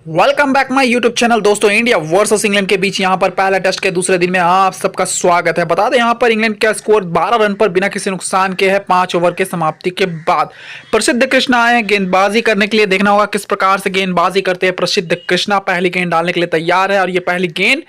Welcome back my YouTube channel. दोस्तों, India versus England के बीच यहां पर पहला टेस्ट के दूसरे दिन में आप सबका स्वागत है। बता दें यहां पर इंग्लैंड का स्कोर 12 रन पर बिना किसी नुकसान के है 5 ओवर के समाप्ति के बाद। प्रसिद्ध कृष्णा आए गेंदबाजी करने के लिए। देखना होगा किस प्रकार से गेंदबाजी करते हैं प्रसिद्ध कृष्णा। पहली गेंद डालने के लिए तैयार है और ये पहली गेंद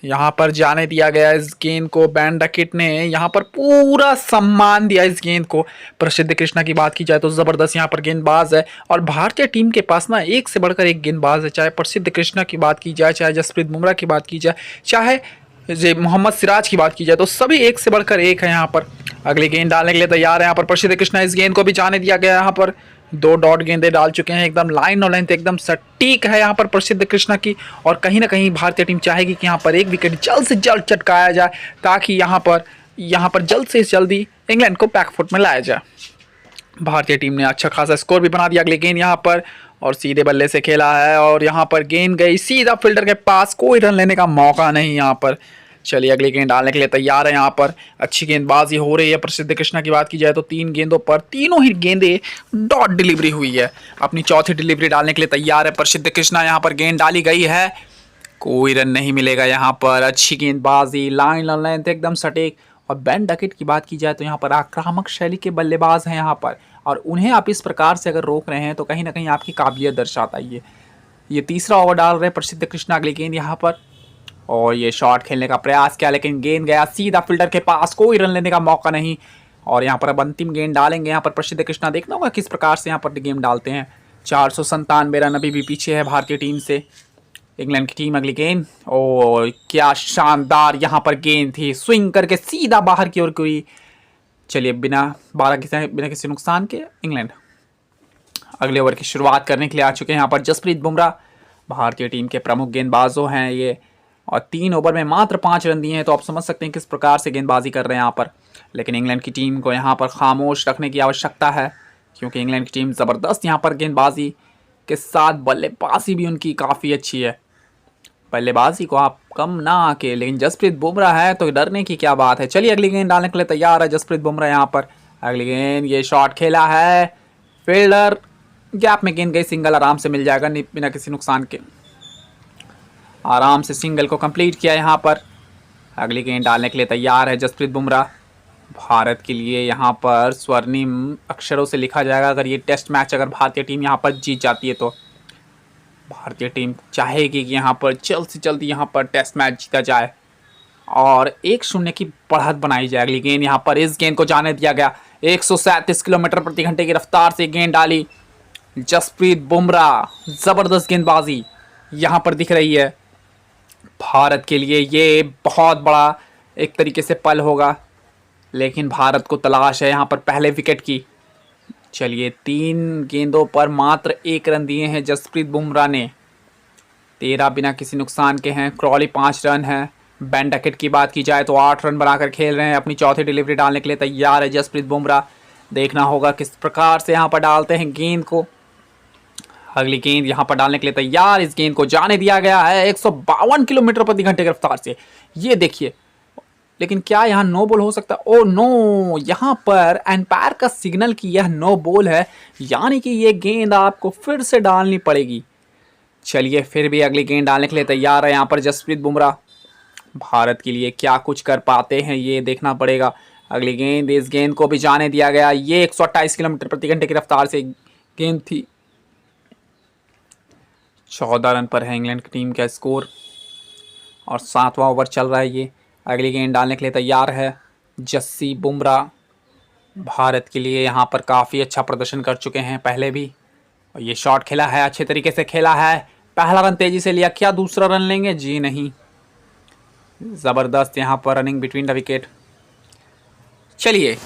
यहाँ पर जाने दिया गया। इस गेंद को बैन डकिट ने यहाँ पर पूरा सम्मान दिया इस गेंद को। प्रसिद्ध कृष्णा की बात की जाए तो जबरदस्त यहाँ पर गेंदबाज है और भारतीय टीम के पास ना एक से बढ़कर एक गेंदबाज है। चाहे प्रसिद्ध कृष्णा की बात की जाए, चाहे जसप्रीत बुमराह की बात की जाए, चाहे मोहम्मद सिराज की बात की जाए, तो सभी एक से बढ़कर एक है यहाँ पर। अगली गेंद डालने के लिए तैयार है यहाँ पर प्रसिद्ध कृष्णा। इस गेंद को भी जाने दिया गया। यहाँ पर 2 डॉट गेंदे डाल चुके हैं। एकदम लाइन और लेंथ एकदम सटीक है यहाँ पर प्रसिद्ध कृष्णा की। और कहीं ना कहीं भारतीय टीम चाहेगी कि यहाँ पर एक विकेट जल्द से जल्द चटकाया जाए ताकि यहाँ पर जल्द से जल्दी इंग्लैंड को बैकफुट में लाया जाए। भारतीय टीम ने अच्छा खासा स्कोर भी बना दिया। अगली गेंद यहाँ पर और सीधे बल्ले से खेला है और यहाँ पर गेंद गई सीधा फील्डर के पास। कोई रन लेने का मौका नहीं यहाँ पर। चलिए अगली गेंद डालने के लिए तैयार है। यहाँ पर अच्छी गेंदबाजी हो रही है। प्रसिद्ध कृष्णा की बात की जाए तो 3 गेंदों पर तीनों ही गेंदे डॉट डिलीवरी हुई है। अपनी चौथी डिलीवरी डालने के लिए तैयार है प्रसिद्ध कृष्णा। यहाँ पर गेंद डाली गई है, कोई रन नहीं मिलेगा यहाँ पर। अच्छी गेंदबाजी, लाइन और लेंथ एकदम सटीक। और बैन डकिट की बात की जाए तो यहाँ पर आक्रामक शैली के बल्लेबाज हैं यहाँ पर, और उन्हें आप इस प्रकार से अगर रोक रहे हैं तो कहीं ना कहीं आपकी काबिलियत दर्शाता है। ये तीसरा ओवर डाल रहे प्रसिद्ध कृष्णा। अगली गेंद यहाँ पर और ये शॉट खेलने का प्रयास किया लेकिन गेंद गया सीधा फील्डर के पास। कोई रन लेने का मौका नहीं। और यहाँ पर अब अंतिम गेंद डालेंगे यहाँ पर प्रसिद्ध कृष्णा। देखना होगा किस प्रकार से यहाँ पर गेम डालते हैं। 497 रन अभी भी पीछे है भारतीय टीम से इंग्लैंड की टीम। अगली गेंद और क्या शानदार यहाँ पर गेंद थी, स्विंग करके सीधा बाहर की ओर गई। चलिए बिना किसी नुकसान के इंग्लैंड अगले ओवर की शुरुआत करने के लिए आ चुके हैं। यहाँ पर जसप्रीत बुमराह भारतीय टीम के प्रमुख गेंदबाजों हैं ये, और 3 ओवर में मात्र 5 रन दिए हैं, तो आप समझ सकते हैं किस प्रकार से गेंदबाजी कर रहे हैं यहाँ पर। लेकिन इंग्लैंड की टीम को यहाँ पर खामोश रखने की आवश्यकता है क्योंकि इंग्लैंड की टीम ज़बरदस्त यहाँ पर गेंदबाजी के साथ बल्लेबाजी भी उनकी काफ़ी अच्छी है। बल्लेबाजी को आप कम ना आके, लेकिन जसप्रीत बुमराह है तो डरने की क्या बात है। चलिए अगली गेंद डालने के लिए तैयार है जसप्रीत बुमराह यहाँ पर। अगली गेंद, ये शॉट खेला है, फील्डर गैप में गेंद गई, सिंगल आराम से मिल जाएगा बिना किसी नुकसान के। आराम से सिंगल को कंप्लीट किया यहाँ पर। अगली गेंद डालने के लिए तैयार है जसप्रीत बुमराह। भारत के लिए यहाँ पर स्वर्णिम अक्षरों से लिखा जाएगा अगर ये टेस्ट मैच अगर भारतीय टीम यहाँ पर जीत जाती है तो। भारतीय टीम चाहेगी कि यहाँ पर जल्द से जल्द यहाँ पर टेस्ट मैच जीता जाए और 1-0 की बढ़त बनाई जाए। अगली गेंद यहाँ पर, इस गेंद को जाने दिया गया। 137 किलोमीटर प्रति घंटे की रफ्तार से गेंद डाली जसप्रीत बुमराह। जबरदस्त गेंदबाजी यहाँ पर दिख रही है। भारत के लिए ये बहुत बड़ा एक तरीके से पल होगा, लेकिन भारत को तलाश है यहाँ पर पहले विकेट की। चलिए 3 गेंदों पर मात्र 1 रन दिए हैं जसप्रीत बुमराह ने। 13 बिना किसी नुकसान के हैं। क्रॉली 5 रन है। बैन डकिट की बात की जाए तो 8 रन बनाकर खेल रहे हैं। अपनी चौथी डिलीवरी डालने के लिए तैयार है जसप्रीत बुमराह। देखना होगा किस प्रकार से यहाँ पर डालते हैं गेंद को। अगली गेंद यहाँ पर डालने के लिए तैयार। इस गेंद को जाने दिया गया है 152 किलोमीटर प्रति घंटे की रफ्तार से। ये देखिए, लेकिन क्या यहाँ नो बॉल हो सकता है? ओ नो, यहाँ पर एम्पायर का सिग्नल कि यह नो बॉल है, यानी कि ये गेंद आपको फिर से डालनी पड़ेगी। चलिए फिर भी अगली गेंद डालने के लिए तैयार है यहाँ पर जसप्रीत बुमराह। भारत के लिए क्या कुछ कर पाते हैं ये देखना पड़ेगा। अगली गेंद, इस गेंद को भी जाने दिया गया। ये 128 किलोमीटर प्रति घंटे की रफ्तार से गेंद थी। 14 रन पर है इंग्लैंड की टीम का स्कोर और 7वां ओवर चल रहा है ये। अगली गेंद डालने के लिए तैयार है जस्सी बुमराह। भारत के लिए यहाँ पर काफ़ी अच्छा प्रदर्शन कर चुके हैं पहले भी, और ये शॉट खेला है, अच्छे तरीके से खेला है। पहला रन तेजी से लिया, क्या दूसरा रन लेंगे? जी नहीं। ज़बरदस्त यहाँ पर रनिंग बिटवीन द विकेट। चलिए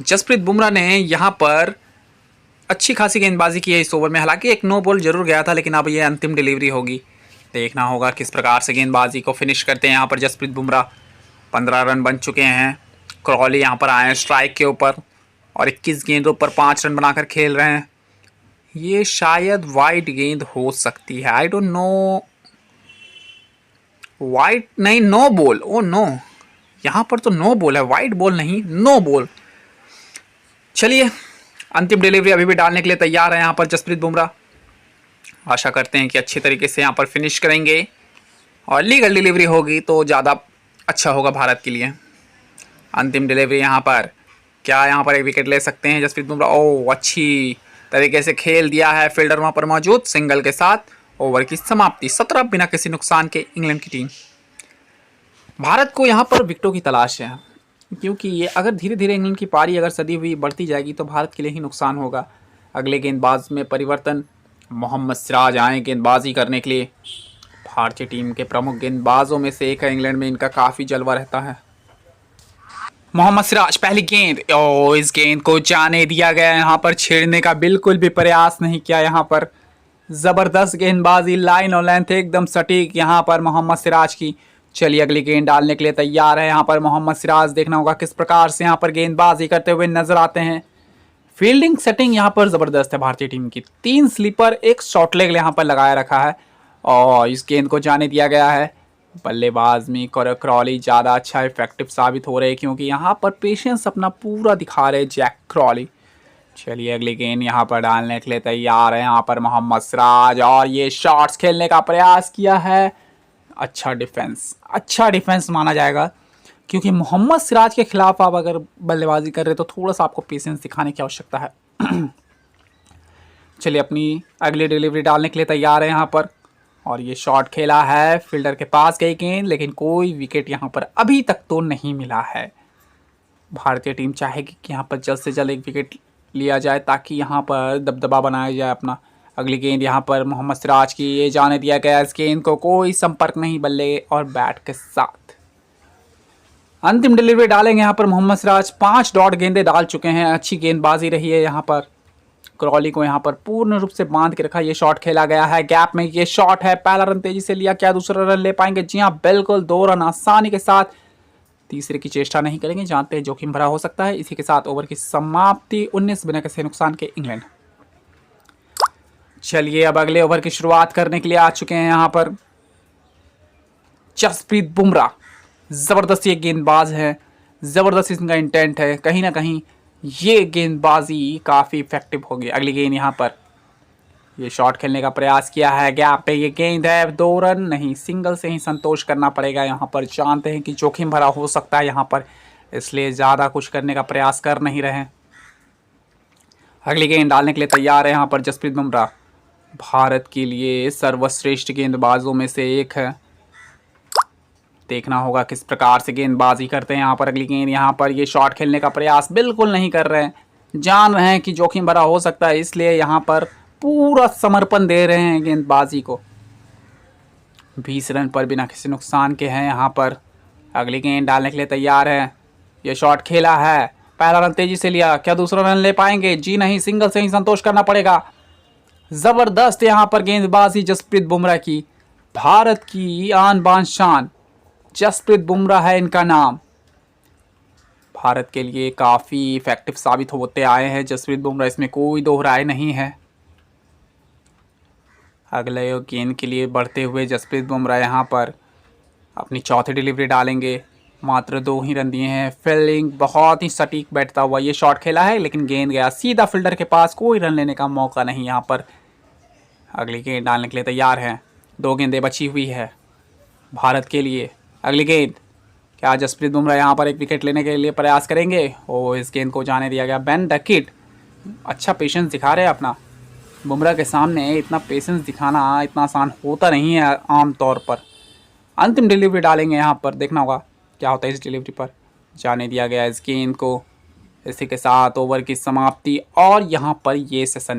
जसप्रीत बुमराह ने यहाँ पर अच्छी खासी गेंदबाजी की है इस ओवर में। हालांकि एक नो बॉल जरूर गया था, लेकिन अब ये अंतिम डिलीवरी होगी। देखना होगा किस प्रकार से गेंदबाजी को फिनिश करते हैं यहाँ पर जसप्रीत बुमराह। 15 रन बन चुके हैं। क्रॉली यहाँ पर आए हैं स्ट्राइक के ऊपर और 21 गेंदों पर 5 रन बनाकर खेल रहे हैं। ये शायद वाइड गेंद हो सकती है, आई डोंट नो। वाइड नहीं, नो बॉल। ओ नो, यहाँ पर तो नो बॉल है, वाइड बॉल नहीं, नो बॉल। चलिए अंतिम डिलीवरी अभी भी डालने के लिए तैयार है यहाँ पर जसप्रीत बुमराह। आशा करते हैं कि अच्छे तरीके से यहाँ पर फिनिश करेंगे और लीगल डिलीवरी होगी तो ज़्यादा अच्छा होगा भारत के लिए। अंतिम डिलीवरी यहाँ पर, क्या यहाँ पर एक विकेट ले सकते हैं जसप्रीत बुमराह? ओह, अच्छी तरीके से खेल दिया है फील्डर वहाँ पर मौजूद, सिंगल के साथ ओवर की समाप्ति। 17 बिना किसी नुकसान के इंग्लैंड की टीम। भारत को यहाँ पर विकेटों की तलाश है, क्योंकि ये अगर धीरे धीरे इंग्लैंड की पारी अगर सदी हुई बढ़ती जाएगी तो भारत के लिए ही नुकसान होगा। अगले गेंदबाज में परिवर्तन, मोहम्मद सिराज आए गेंदबाजी करने के लिए। भारतीय टीम के प्रमुख गेंदबाजों में से एक है, इंग्लैंड में इनका काफ़ी जलवा रहता है। मोहम्मद सिराज पहली गेंद, इस गेंद को जाने दिया गया। यहाँ पर छेड़ने का बिल्कुल भी प्रयास नहीं किया। यहाँ पर ज़बरदस्त गेंदबाजी, लाइन और लेंथ एकदम सटीक यहाँ पर मोहम्मद सिराज की। चलिए अगली गेंद डालने के लिए तैयार है यहाँ पर मोहम्मद सिराज। देखना होगा किस प्रकार से यहाँ पर गेंदबाजी करते हुए नजर आते हैं। फील्डिंग सेटिंग यहाँ पर ज़बरदस्त है भारतीय टीम की। 3 स्लीपर, एक शॉर्ट लेग यहाँ पर लगाया रखा है और इस गेंद को जाने दिया गया है। बल्लेबाज में क्रॉली ज़्यादा अच्छा इफेक्टिव साबित हो रहे हैं, क्योंकि यहाँ पर पेशेंस अपना पूरा दिखा रहे जैक क्रॉली। चलिए अगली गेंद यहाँ पर डालने के लिए तैयार है यहाँ पर मोहम्मद सिराज और ये शॉट्स खेलने का प्रयास किया है। अच्छा डिफेंस माना जाएगा, क्योंकि मोहम्मद सिराज के खिलाफ आप अगर बल्लेबाजी कर रहे तो थोड़ा सा आपको पेशेंस दिखाने की आवश्यकता है। चलिए अपनी अगली डिलीवरी डालने के लिए तैयार है यहाँ पर और ये शॉट खेला है, फील्डर के पास गई गेंद, लेकिन कोई विकेट यहाँ पर अभी तक तो नहीं मिला है। भारतीय टीम चाहेगी कि यहाँ पर जल्द से जल्द एक विकेट लिया जाए ताकि यहाँ पर दबदबा बनाया जाए अपना। अगली गेंद यहाँ पर मोहम्मद सिराज की, ये जाने दिया गया। इस गेंद को कोई संपर्क नहीं बल्ले और बैट के साथ। अंतिम डिलीवरी डालेंगे यहाँ पर मोहम्मद सिराज। 5 डॉट गेंदे डाल चुके हैं, अच्छी गेंदबाजी रही है यहाँ पर। क्रॉली को यहाँ पर पूर्ण रूप से बांध के रखा। ये शॉट खेला गया है गैप में, ये शॉट है, पहला रन तेजी से लिया। क्या दूसरा रन ले पाएंगे? जी हाँ बिल्कुल, 2 रन आसानी के साथ। तीसरे की चेष्टा नहीं करेंगे, जानते हैं जोखिम भरा हो सकता है। इसी के साथ ओवर की समाप्ति, 19 बिना किसी नुकसान के इंग्लैंड। चलिए अब अगले ओवर की शुरुआत करने के लिए आ चुके हैं यहाँ पर जसप्रीत बुमराह। जबरदस्त ये गेंदबाज है, जबरदस्त इनका इंटेंट है, कहीं ना कहीं ये गेंदबाजी काफ़ी इफेक्टिव होगी। अगली गेंद यहाँ पर ये शॉट खेलने का प्रयास किया है गैप पे, ये गेंद है, 2 रन नहीं, सिंगल से ही संतोष करना पड़ेगा यहाँ पर। जानते हैं कि जोखिम भरा हो सकता है यहाँ पर, इसलिए ज़्यादा कुछ करने का प्रयास कर नहीं रहे। अगली गेंद डालने के लिए तैयार है यहाँ पर जसप्रीत बुमराह। भारत के लिए सर्वश्रेष्ठ गेंदबाजों में से एक है। देखना होगा किस प्रकार से गेंदबाजी करते हैं यहाँ पर। अगली गेंद यहाँ पर ये शॉट खेलने का प्रयास बिल्कुल नहीं कर रहे हैं, जान रहे हैं कि जोखिम भरा हो सकता है, इसलिए यहाँ पर पूरा समर्पण दे रहे हैं गेंदबाजी को। 20 रन पर बिना किसी नुकसान के हैं यहाँ पर। अगली गेंद डालने के लिए तैयार है, ये शॉट खेला है, पहला रन तेजी से लिया। क्या दूसरा रन ले पाएंगे? जी नहीं, सिंगल से ही संतोष करना पड़ेगा। जबरदस्त यहाँ पर गेंदबाजी जसप्रीत बुमराह की। भारत की आन बान शान जसप्रीत बुमराह है इनका नाम। भारत के लिए काफ़ी इफेक्टिव साबित होते आए हैं जसप्रीत बुमराह, इसमें कोई दो राय नहीं है। अगले गेंद के लिए बढ़ते हुए जसप्रीत बुमराह यहाँ पर अपनी चौथी डिलीवरी डालेंगे। मात्र 2 ही रन दिए हैं। फील्डिंग बहुत ही सटीक बैठता हुआ ये शॉट खेला है, लेकिन गेंद गया सीधा फील्डर के पास, कोई रन लेने का मौका नहीं यहाँ पर। अगली गेंद डालने के लिए तैयार है, 2 गेंदें बची हुई है भारत के लिए। अगली गेंद, क्या जसप्रीत बुमराह यहाँ पर एक विकेट लेने के लिए प्रयास करेंगे? इस गेंद को जाने दिया गया। बेन डकिट अच्छा पेशेंस दिखा रहे हैं अपना। बुमराह के सामने इतना पेशेंस दिखाना इतना आसान होता नहीं है आम तौर पर। अंतिम डिलीवरी डालेंगे यहाँ पर, देखना होगा क्या होता है इस डिलीवरी पर। जाने दिया गया इस गेंद को। इसी के साथ ओवर की समाप्ति और यहाँ पर ये सेशन